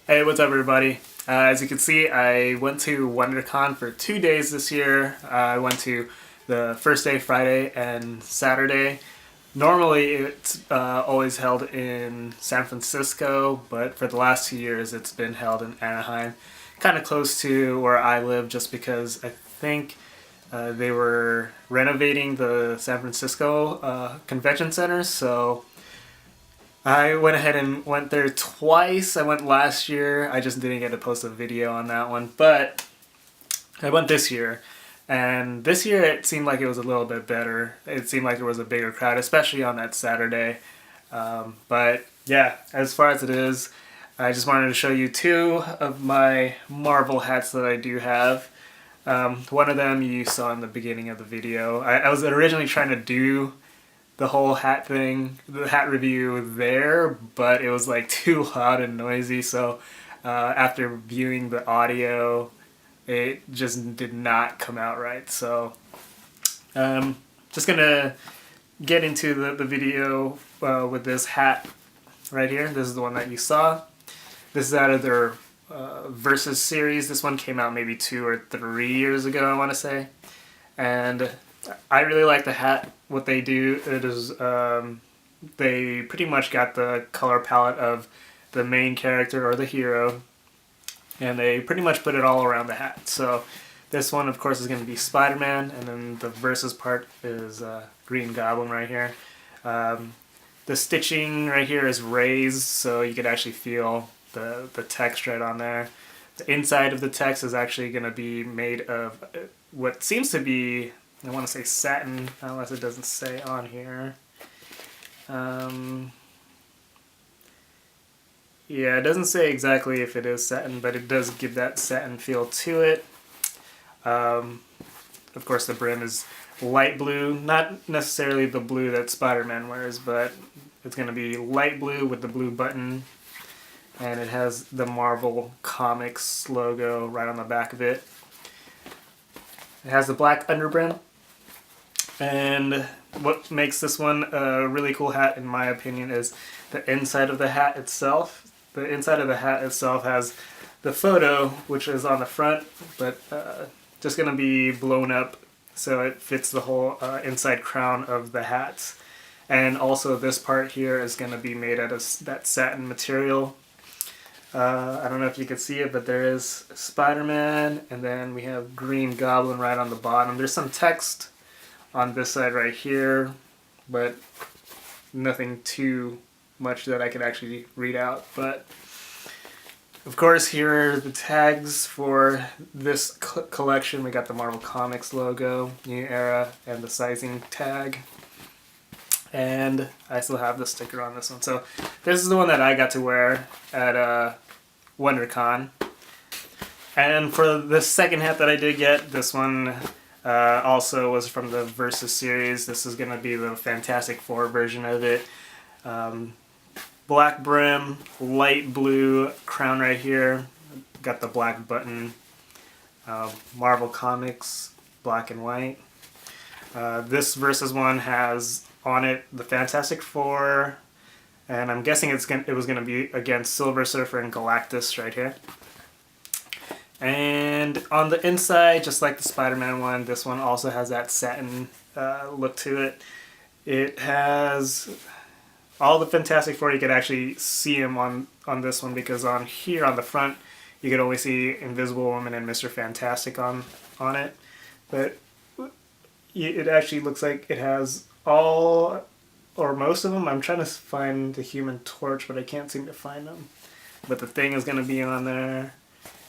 Hey, what's up, everybody? As you can see, I went to WonderCon for 2 days this year. I went to the first day, Friday, and Saturday. Normally, it's always held in San Francisco, but for the last 2 years, it's been held in Anaheim, kind of close to where I live, just because I think they were renovating the San Francisco Convention Center, so I went ahead and went there twice. I went last year. I just didn't get to post a video on that one. But I went this year. And this year it seemed like it was a little bit better. It seemed like there was a bigger crowd, especially on that Saturday. But yeah, as far as it is, I just wanted to show you two of my Marvel hats that I do have. One of them you saw in the beginning of the video. I was originally trying to do the whole hat thing, the hat review there, but it was like too loud and noisy, so after viewing the audio, it just did not come out right. So just gonna get into the video with this hat right here. This is the one that you saw. This is out of their Versus series. This one came out maybe 2 or 3 years ago, I want to say. And I really like the hat. What they do, it is they pretty much got the color palette of the main character or the hero, and they pretty much put it all around the hat. So this one, of course, is going to be Spider-Man, and then the Versus part is Green Goblin right here. The stitching right here is raised, so you could actually feel the text right on there. The inside of the text is actually going to be made of what seems to be, I want to say satin, unless it doesn't say on here. Yeah, it doesn't say exactly if it is satin, but it does give that satin feel to it. Of course, the brim is light blue, not necessarily the blue that Spider-Man wears, but it's going to be light blue with the blue button, and it has the Marvel Comics logo right on the back of it. It has the black underbrim. And what makes this one a really cool hat, in my opinion, is the inside of the hat itself. The inside of the hat itself has the photo, which is on the front, but just going to be blown up so it fits the whole inside crown of the hat. And also this part here is going to be made out of that satin material. I don't know if you can see it, but there is Spider-Man, and then we have Green Goblin right on the bottom. There's some text on this side right here, but nothing too much that I could actually read out. But of course, here are the tags for this collection. We got the Marvel Comics logo, New Era, and the sizing tag. And I still have the sticker on this one. So this is the one that I got to wear at WonderCon. And for the second hat that I did get, this one also was from the Versus series. This is going to be the Fantastic Four version of it. Black brim, light blue crown right here. Got the black button. Marvel Comics, black and white. This Versus one has on it the Fantastic Four, and I'm guessing it was going to be against Silver Surfer and Galactus right here. And on the inside, just like the Spider-Man one, this one also has that satin look to it. It has all the Fantastic Four. You could actually see them on this one, because on here on the front, you could only see Invisible Woman and Mr. Fantastic on it. But it actually looks like it has all or most of them. I'm trying to find the Human Torch, but I can't seem to find them. But the Thing is going to be on there,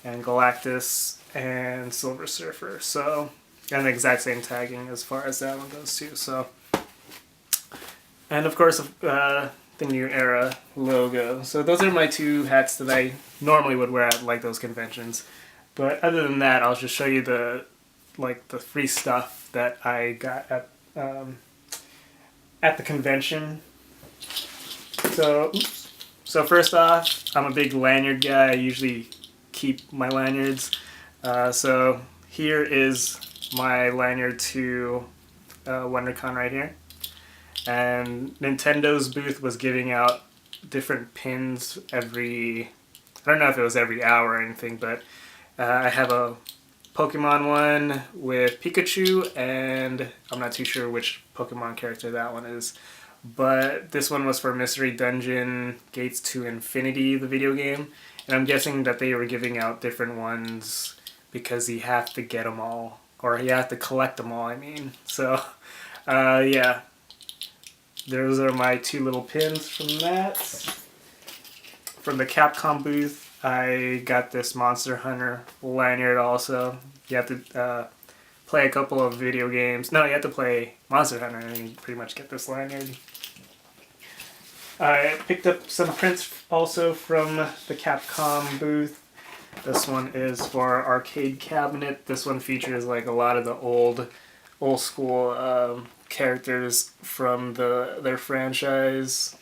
and Galactus and Silver Surfer. So, and the exact same tagging as far as that one goes too. So, and of course the New Era logo. So those are my two hats that I normally would wear at like those conventions. But other than that, I'll just show you the free stuff that I got at the convention. So first off, I'm a big lanyard guy. I usually keep my lanyards. So here is my lanyard to WonderCon right here. And Nintendo's booth was giving out different pins every I don't know if it was every hour or anything, but I have a Pokemon one with Pikachu, and I'm not too sure which Pokemon character that one is. But this one was for Mystery Dungeon Gates to Infinity, the video game. And I'm guessing that they were giving out different ones because you have to get them all. Or you have to collect them all, I mean. So, yeah. Those are my 2 little pins from that. From the Capcom booth, I got this Monster Hunter lanyard also. You have to play a couple of video games. No, you have to play Monster Hunter and you pretty much get this lanyard. I picked up some prints also from the Capcom booth. This one is for our arcade cabinet. This one features like a lot of the old school characters from their franchise.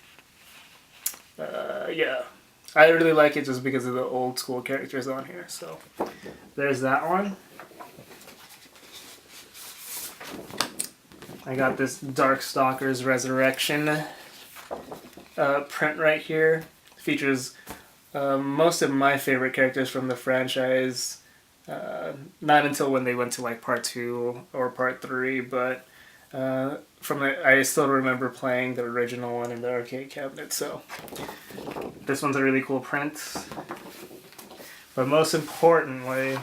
Yeah. I really like it just because of the old school characters on here. So there's that one. I got this Darkstalkers Resurrection print right here. Features most of my favorite characters from the franchise. Not until when they went to like part 2 or part 3, but I still remember playing the original one in the arcade cabinet. So this one's a really cool print. But most importantly,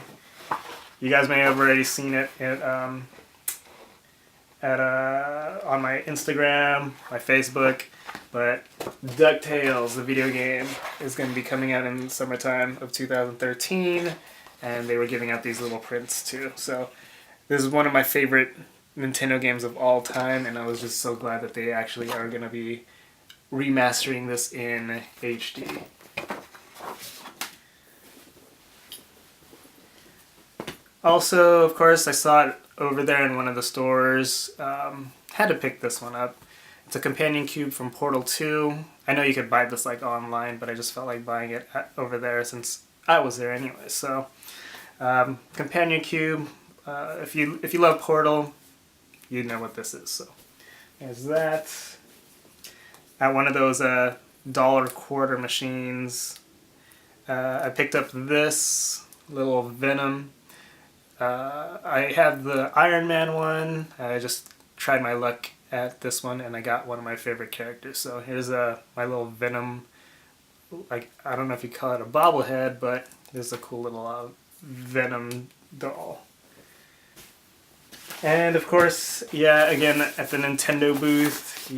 you guys may have already seen it on my Instagram, my Facebook, but DuckTales, the video game, is going to be coming out in the summertime of 2013, and they were giving out these little prints too. So this is one of my favorite Nintendo games of all time, and I was just so glad that they actually are going to be remastering this in HD. Also, of course, I saw it over there in one of the stores. Had to pick this one up. It's a companion cube from Portal 2. I know you could buy this like online, but I just felt like buying it over there since I was there anyway. So, companion cube. If you love Portal, you know what this is. So, there's that. At one of those dollar quarter machines, I picked up this little Venom. I have the Iron Man one. I just tried my luck at this one, and I got one of my favorite characters. So here's my little Venom. Like, I don't know if you call it a bobblehead, but there's a cool little Venom doll. And of course, yeah, again at the Nintendo booth,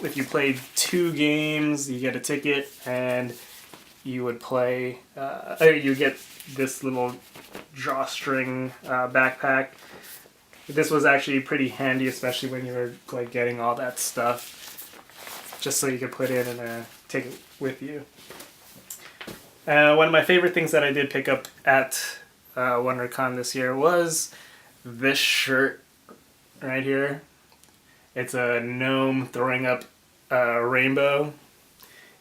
if you played 2 games, you get a ticket, and you would play. You get this little drawstring backpack. This was actually pretty handy, especially when you were like getting all that stuff, just so you could put it and take it with you. One of my favorite things that I did pick up at WonderCon this year was this shirt right here. It's a gnome throwing up a rainbow.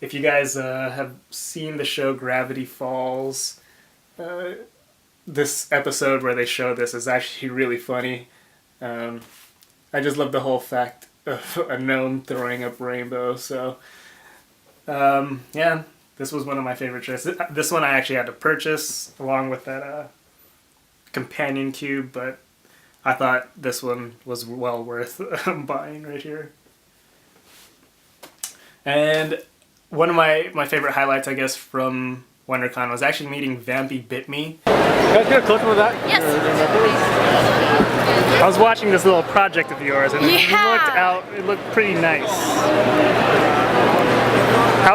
If you guys have seen the show Gravity Falls, this episode where they show this is actually really funny. I just love the whole fact of a gnome throwing up rainbow. So, yeah, this was one of my favorite shirts. This one I actually had to purchase along with that companion cube, but I thought this one was well worth buying right here. And one of my favorite highlights, I guess, from WonderCon was actually meeting Vampy Bit Me. Guys, get a close with that? Yes. I was watching this little project of yours, and it looked pretty nice.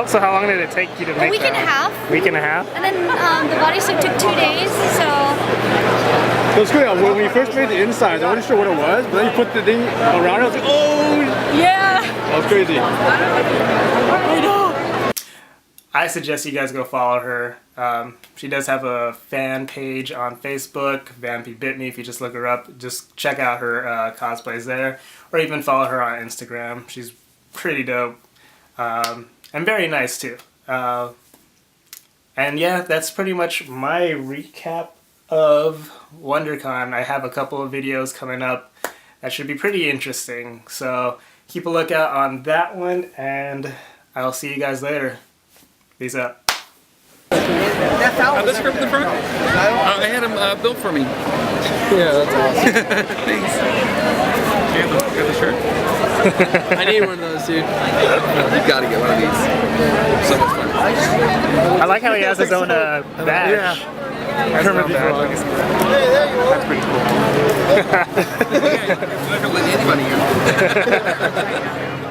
So how long did it take you to make that? A week and a half. Week and a half? And then the bodysuit took 2 days, so... So it's good. When you first made the inside, I wasn't sure what it was, but then you put the thing around it, I was like, oh! Yeah! That was crazy. I know! I suggest you guys go follow her. She does have a fan page on Facebook, Vampy Bit Me. If you just look her up, just check out her cosplays there, or even follow her on Instagram. She's pretty dope, and very nice too. And yeah, that's pretty much my recap of WonderCon. I have a couple of videos coming up that should be pretty interesting, so keep a lookout on that one, and I'll see you guys later. Peace out. this from the front? I had him built for me. Yeah, that's awesome. Thanks. You got the shirt? I need one of those, dude. You gotta get one of these. So much fun. I like how he has his own badge. Yeah. Has his own badge. That's pretty cool. I'm not gonna let anybody in.